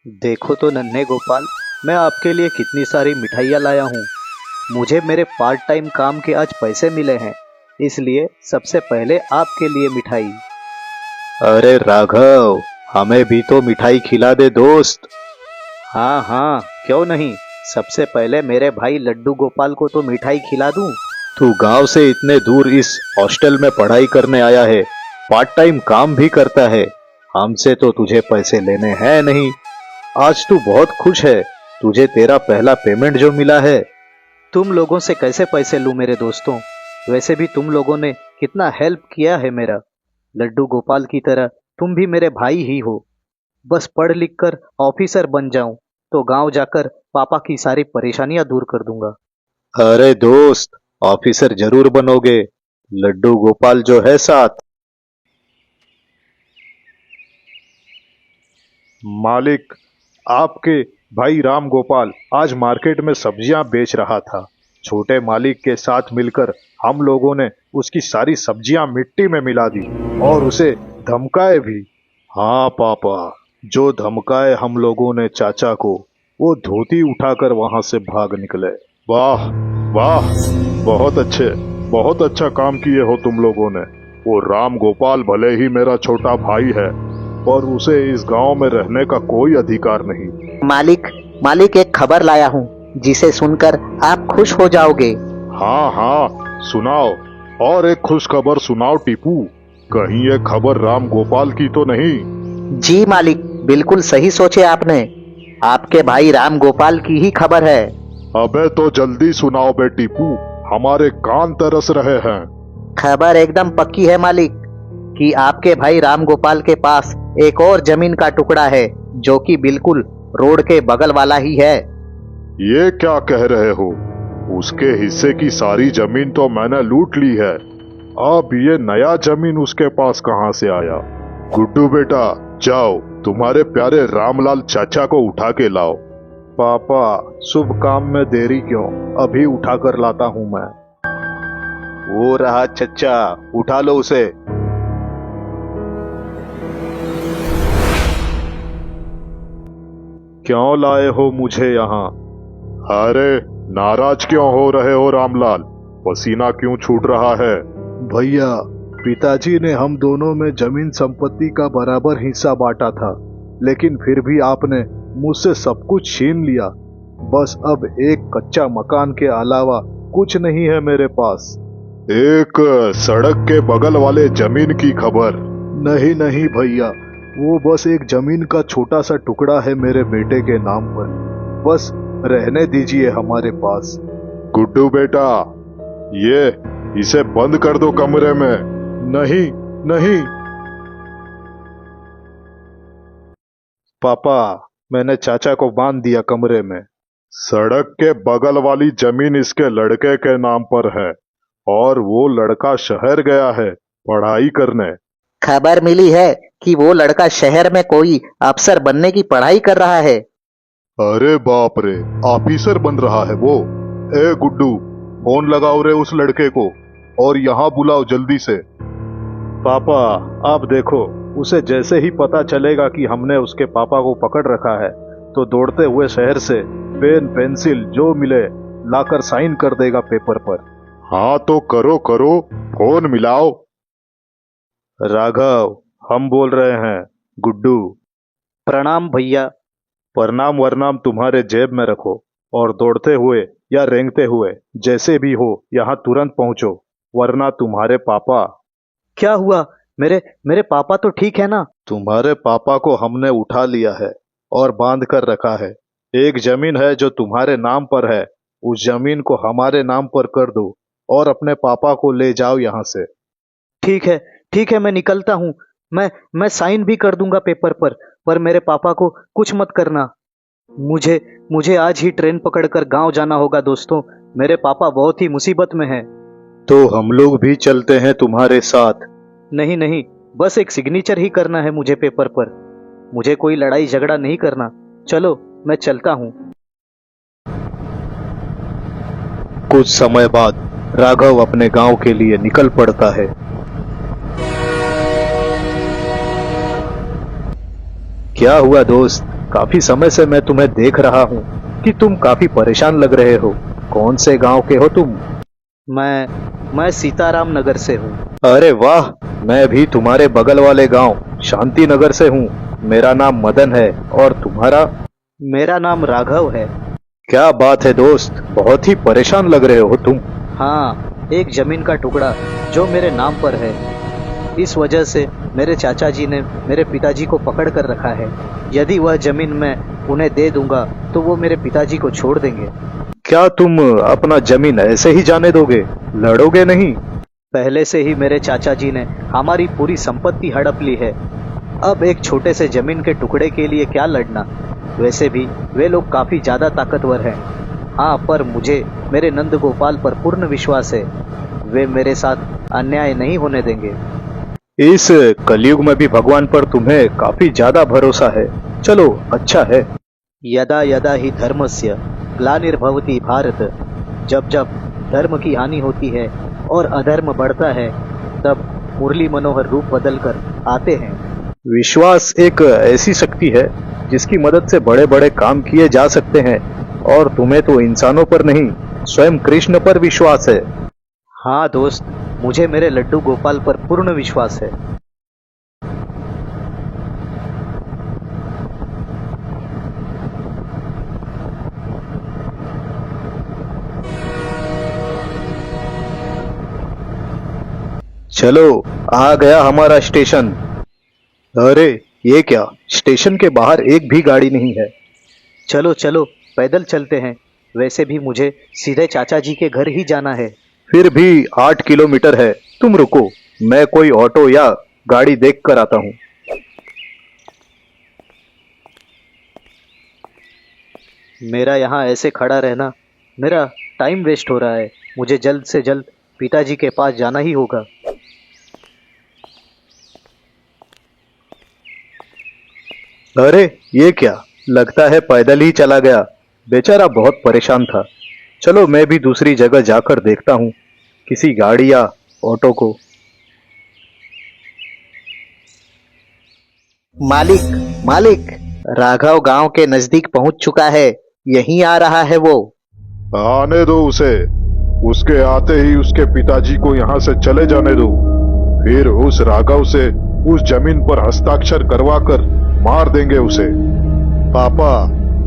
देखो तो नन्हे गोपाल, मैं आपके लिए कितनी सारी मिठाइयाँ लाया हूँ। मुझे मेरे पार्ट टाइम काम के आज पैसे मिले हैं, इसलिए सबसे पहले आपके लिए मिठाई। अरे राघव, हमें भी तो मिठाई खिला दे दोस्त। हाँ हाँ, क्यों नहीं। सबसे पहले मेरे भाई लड्डू गोपाल को तो मिठाई खिला दूं। तू गांव से इतने दूर इस हॉस्टल में पढ़ाई करने आया है, पार्ट टाइम काम भी करता है। हमसे तो तुझे पैसे लेने हैं नहीं। आज तू बहुत खुश है, तुझे तेरा पहला पेमेंट जो मिला है। तुम लोगों से कैसे पैसे लूं मेरे दोस्तों। वैसे भी तुम लोगों ने कितना हेल्प किया है मेरा। लड्डू गोपाल की तरह तुम भी मेरे भाई ही हो। बस पढ़ लिख कर ऑफिसर बन जाऊं तो गांव जाकर पापा की सारी परेशानियां दूर कर दूंगा। अरे दोस्त, ऑफिसर जरूर बनोगे, लड्डू गोपाल जो है साथ। मालिक, आपके भाई राम गोपाल आज मार्केट में सब्जियां बेच रहा था। छोटे मालिक के साथ मिलकर हम लोगों ने उसकी सारी सब्जियां मिट्टी में मिला दी और उसे धमकाए भी। हाँ पापा, जो धमकाए हम लोगों ने चाचा को, वो धोती उठाकर वहां से भाग निकले। वाह वाह, बहुत अच्छा काम किए हो तुम लोगों ने। वो राम गोपाल भले ही मेरा छोटा भाई है, पर उसे इस गांव में रहने का कोई अधिकार नहीं। मालिक एक खबर लाया हूँ जिसे सुनकर आप खुश हो जाओगे। हाँ हाँ, सुनाओ। और एक खुश खबर सुनाओ टीपू। कहीं ये खबर राम गोपाल की तो नहीं? जी मालिक, बिल्कुल सही सोचे आपने। आपके भाई राम गोपाल की ही खबर है। अबे तो जल्दी सुनाओ बे टीपू, हमारे कान तरस रहे हैं। खबर एकदम पक्की है मालिक कि आपके भाई राम गोपाल के पास एक और जमीन का टुकड़ा है जो कि बिल्कुल रोड के बगल वाला ही है। ये क्या कह रहे हो? उसके हिस्से की सारी जमीन तो मैंने लूट ली है। अब ये नया जमीन उसके पास कहाँ से आया? गुड्डू बेटा, जाओ तुम्हारे प्यारे रामलाल चाचा को उठा के लाओ। पापा, शुभ काम में देरी क्यों, अभी उठा कर लाता हूँ मैं। वो रहा चच्चा, उठा लो उसे। क्यों लाए हो मुझे यहाँ? अरे नाराज क्यों हो रहे हो रामलाल? पसीना क्यों छूट रहा है? भैया, पिताजी ने हम दोनों में जमीन संपत्ति का बराबर हिस्सा बांटा था, लेकिन फिर भी आपने मुझसे सब कुछ छीन लिया। बस अब एक कच्चा मकान के अलावा कुछ नहीं है मेरे पास। एक सड़क के बगल वाले जमीन की खबर? नहीं नहीं भैया, वो बस एक जमीन का छोटा सा टुकड़ा है मेरे बेटे के नाम पर। बस रहने दीजिए हमारे पास। गुड्डू बेटा, ये इसे बंद कर दो कमरे में। नहीं नहीं पापा, मैंने चाचा को बांध दिया कमरे में। सड़क के बगल वाली जमीन इसके लड़के के नाम पर है और वो लड़का शहर गया है पढ़ाई करने। खबर मिली है कि वो लड़का शहर में कोई अफसर बनने की पढ़ाई कर रहा है। अरे बाप रे, ऑफिसर बन रहा है वो। ए गुड्डू, फोन लगाओ रे उस लड़के को और यहाँ बुलाओ जल्दी से। पापा, आप देखो, उसे जैसे ही पता चलेगा कि हमने उसके पापा को पकड़ रखा है तो दौड़ते हुए शहर से पेन पेंसिल जो मिले लाकर साइन कर देगा पेपर पर। हाँ तो करो करो, फोन मिलाओ। राघव, हम बोल रहे हैं। गुड्डू। प्रणाम भैया। प्रणाम वरनाम तुम्हारे जेब में रखो और दौड़ते हुए या रेंगते हुए जैसे भी हो यहाँ तुरंत पहुंचो, वरना तुम्हारे पापा। क्या हुआ? मेरे पापा तो ठीक है ना? तुम्हारे पापा को हमने उठा लिया है और बांध कर रखा है। एक जमीन है जो तुम्हारे नाम पर है, उस जमीन को हमारे नाम पर कर दो और अपने पापा को ले जाओ यहाँ से। ठीक है, मैं निकलता हूँ। मैं साइन भी कर दूंगा पेपर पर मेरे पापा को कुछ मत करना। मुझे आज ही ट्रेन पकड़कर गांव जाना होगा दोस्तों। मेरे पापा बहुत ही मुसीबत में हैं। तो हम लोग भी चलते हैं तुम्हारे साथ। नहीं, बस एक सिग्नेचर ही करना है मुझे पेपर पर। मुझे कोई लड़ाई झगड़ा नहीं करना। चलो, मैं चलता हूँ। कुछ समय बाद राघव अपने गांव के लिए निकल पड़ता है। क्या हुआ दोस्त, काफी समय से मैं तुम्हें देख रहा हूँ कि तुम काफी परेशान लग रहे हो। कौन से गांव के हो तुम? मैं सीताराम नगर से हूँ। अरे वाह, मैं भी तुम्हारे बगल वाले गांव शांति नगर से हूँ। मेरा नाम मदन है, और तुम्हारा? मेरा नाम राघव है। क्या बात है दोस्त, बहुत ही परेशान लग रहे हो तुम। हाँ, एक जमीन का टुकड़ा जो मेरे नाम पर है, इस वजह से मेरे चाचा जी ने मेरे पिताजी को पकड़ कर रखा है। यदि वह जमीन मैं उन्हें दे दूंगा तो वो मेरे पिताजी को छोड़ देंगे। क्या तुम अपना जमीन ऐसे ही जाने दोगे? लड़ोगे नहीं? पहले से ही मेरे चाचा जी ने हमारी पूरी संपत्ति हड़प ली है। अब एक छोटे से जमीन के टुकड़े के लिए क्या लड़ना। वैसे भी वे लोग काफी ज्यादा ताकतवर हैं। हाँ, पर मुझे मेरे नंद गोपाल पर पूर्ण विश्वास है। वे मेरे साथ अन्याय नहीं होने देंगे। इस कलयुग में भी भगवान पर तुम्हें काफी ज्यादा भरोसा है। चलो, अच्छा है। यदा यदा ही धर्मस्य ग्लानिर्भवति भारत। जब जब धर्म की हानि होती है और अधर्म बढ़ता है, तब मुरली मनोहर रूप बदलकर आते हैं। विश्वास एक ऐसी शक्ति है जिसकी मदद से बड़े बड़े काम किए जा सकते हैं, और तुम्हें तो इंसानों पर नहीं, स्वयं कृष्ण पर विश्वास है। हाँ दोस्त, मुझे मेरे लड्डू गोपाल पर पूर्ण विश्वास है। चलो, आ गया हमारा स्टेशन। अरे ये क्या, स्टेशन के बाहर एक भी गाड़ी नहीं है। चलो चलो, पैदल चलते हैं। वैसे भी मुझे सीधे चाचा जी के घर ही जाना है। फिर भी 8 किलोमीटर है। तुम रुको, मैं कोई ऑटो या गाड़ी देख कर आता हूँ। मेरा यहाँ ऐसे खड़ा रहना, मेरा टाइम वेस्ट हो रहा है। मुझे जल्द से जल्द पिताजी के पास जाना ही होगा। अरे ये क्या, लगता है पैदल ही चला गया। बेचारा बहुत परेशान था। चलो, मैं भी दूसरी जगह जाकर देखता हूँ, किसी गाड़ी या ऑटो को। मालिक, मालिक, राघव गांव के नजदीक पहुंच चुका है। यहीं आ रहा है वो। आने दो उसे। उसके आते ही उसके पिताजी को यहाँ से चले जाने दो। फिर उस राघव से उस जमीन पर हस्ताक्षर करवाकर मार देंगे उसे। पापा,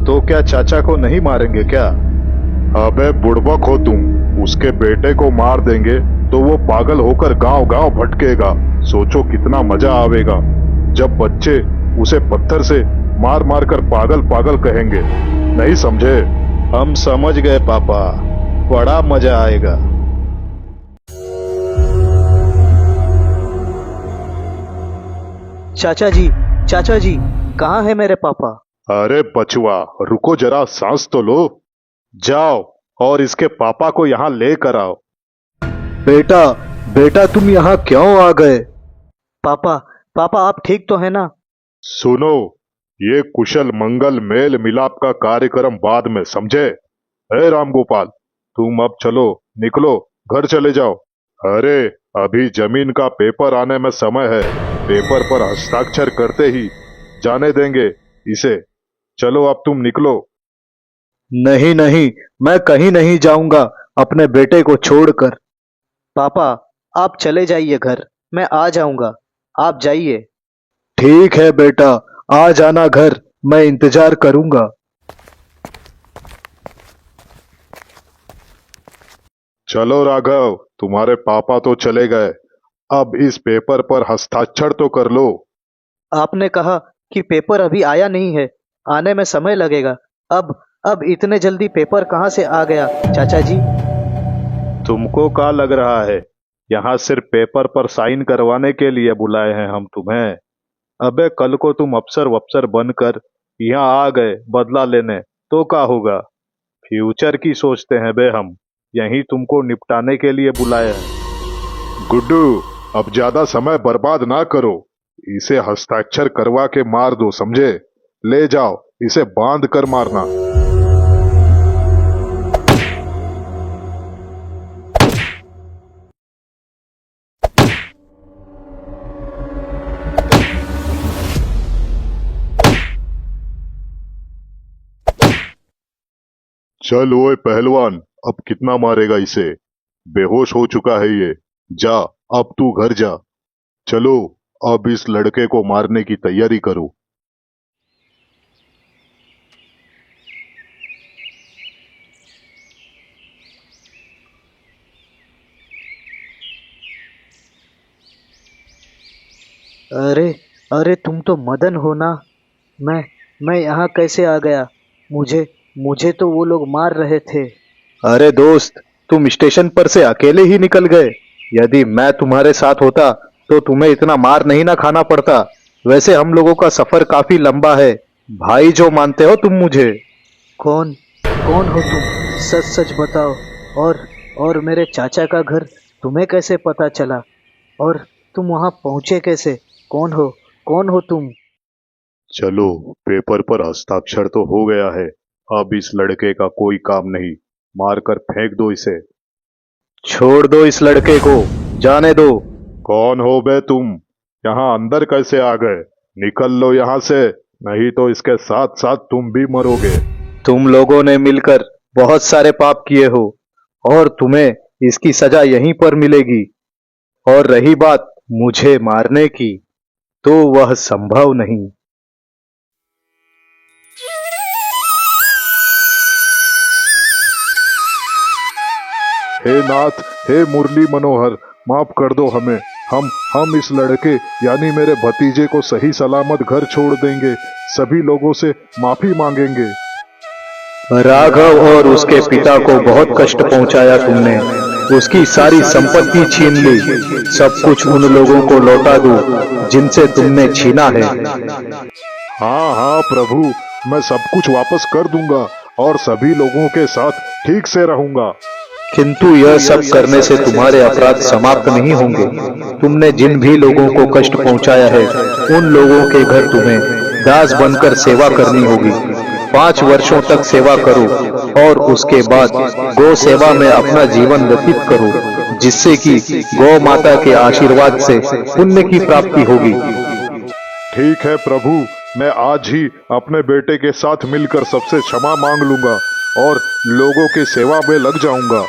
तो क्या चाचा को नहीं मारेंगे क्या? अबे बुड़बक हो तुम। उसके बेटे को मार देंगे तो वो पागल होकर गांव गांव भटकेगा। सोचो कितना मजा आवेगा जब बच्चे उसे पत्थर से मार मार कर पागल पागल कहेंगे। नहीं समझे? हम समझ गए पापा, बड़ा मजा आएगा। चाचा जी, कहाँ है मेरे पापा? अरे बचवा, रुको जरा, सांस तो लो। जाओ और इसके पापा को यहाँ लेकर आओ। बेटा, बेटा, तुम यहाँ क्यों आ गए? पापा आप ठीक तो है ना? सुनो, ये कुशल मंगल मेल मिलाप का कार्यक्रम बाद में, समझे? है राम गोपाल, तुम अब चलो, निकलो, घर चले जाओ। अरे अभी जमीन का पेपर आने में समय है। पेपर पर हस्ताक्षर करते ही जाने देंगे इसे। चलो अब तुम निकलो। नहीं नहीं, मैं कहीं नहीं जाऊंगा अपने बेटे को छोड़कर। पापा आप चले जाइए घर, मैं आ जाऊंगा, आप जाइए। ठीक है बेटा, आ जाना घर, मैं इंतजार करूंगा। चलो राघव, तुम्हारे पापा तो चले गए। अब इस पेपर पर हस्ताक्षर तो कर लो। आपने कहा कि पेपर अभी आया नहीं है, आने में समय लगेगा। अब इतने जल्दी पेपर कहाँ से आ गया चाचा जी? तुमको क्या लग रहा है, यहाँ सिर्फ पेपर पर साइन करवाने के लिए बुलाए हैं हम तुम्हें? अबे कल को तुम अफसर वफसर बनकर यहाँ आ गए बदला लेने, तो क्या होगा? फ्यूचर की सोचते हैं बे हम, यही तुमको निपटाने के लिए बुलाए हैं। गुड्डू, अब ज्यादा समय बर्बाद ना करो। इसे हस्ताक्षर करवा के मार दो, समझे? ले जाओ, इसे बांध कर मारना। चल ओए पहलवान, अब कितना मारेगा इसे? बेहोश हो चुका है ये। जा, अब तू घर जा। चलो, अब इस लड़के को मारने की तैयारी करो। अरे अरे, तुम तो मदन हो ना? मैं यहाँ कैसे आ गया? मुझे मुझे तो वो लोग मार रहे थे। अरे दोस्त, तुम स्टेशन पर से अकेले ही निकल गए। यदि मैं तुम्हारे साथ होता तो तुम्हें इतना मार नहीं ना खाना पड़ता। वैसे हम लोगों का सफर काफी लंबा है। भाई जो मानते हो तुम मुझे? कौन कौन हो तुम? सच सच बताओ। और मेरे चाचा का घर तुम्हें कैसे पता चला? और तुम वहां पहुंचे कैसे? कौन हो तुम? चलो, पेपर पर हस्ताक्षर तो हो गया है। अब इस लड़के का कोई काम नहीं। मारकर फेंक दो इसे। छोड़ दो इस लड़के को, जाने दो। कौन हो बे तुम? यहाँ अंदर कैसे आ गए? निकल लो यहाँ से, नहीं तो इसके साथ साथ तुम भी मरोगे। तुम लोगों ने मिलकर बहुत सारे पाप किए हो और तुम्हें इसकी सजा यहीं पर मिलेगी। और रही बात मुझे मारने की, तो वह संभव नहीं। हे नाथ, हे मुरली मनोहर, माफ कर दो हमें। हम इस लड़के यानी मेरे भतीजे को सही सलामत घर छोड़ देंगे। सभी लोगों से माफी मांगेंगे। राघव और उसके पिता को बहुत कष्ट पहुंचाया तुमने। उसकी सारी संपत्ति छीन ली। सब कुछ उन लोगों को लौटा दो जिनसे तुमने छीना है। हाँ हाँ प्रभु, मैं सब कुछ वापस कर दूंगा और सभी लोगों के साथ ठीक से रहूंगा। किंतु यह सब करने से तुम्हारे अपराध समाप्त नहीं होंगे। तुमने जिन भी लोगों को कष्ट पहुंचाया है, उन लोगों के घर तुम्हें दास बनकर सेवा करनी होगी। 5 वर्षों तक सेवा करो और उसके बाद गौ सेवा में अपना जीवन व्यतीत करो, जिससे कि गौ माता के आशीर्वाद से पुण्य की प्राप्ति होगी। ठीक है प्रभु, मैं आज ही अपने बेटे के साथ मिलकर सबसे क्षमा मांग लूंगा और लोगों के सेवा में लग जाऊंगा।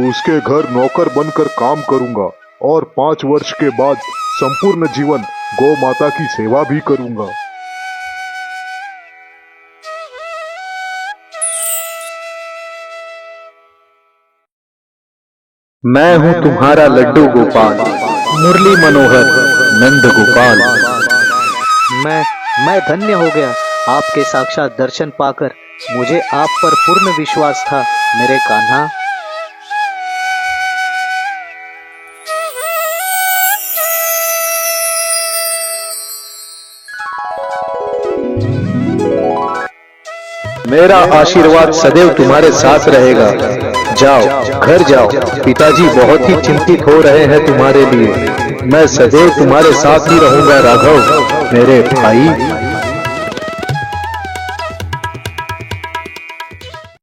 उसके घर नौकर बनकर काम करूंगा और 5 वर्ष के बाद संपूर्ण जीवन गौ माता की सेवा भी करूंगा। मैं हूँ तुम्हारा लड्डू गोपाल, मुरली मनोहर, नंद गोपाल। मैं धन्य हो गया आपके साक्षात दर्शन पाकर। मुझे आप पर पूर्ण विश्वास था मेरे कान्हा। मेरा आशीर्वाद सदैव तुम्हारे साथ रहेगा। जाओ, घर जाओ। पिताजी बहुत ही चिंतित हो रहे हैं तुम्हारे लिए। मैं सदैव तुम्हारे साथ ही रहूंगा राघव, मेरे भाई।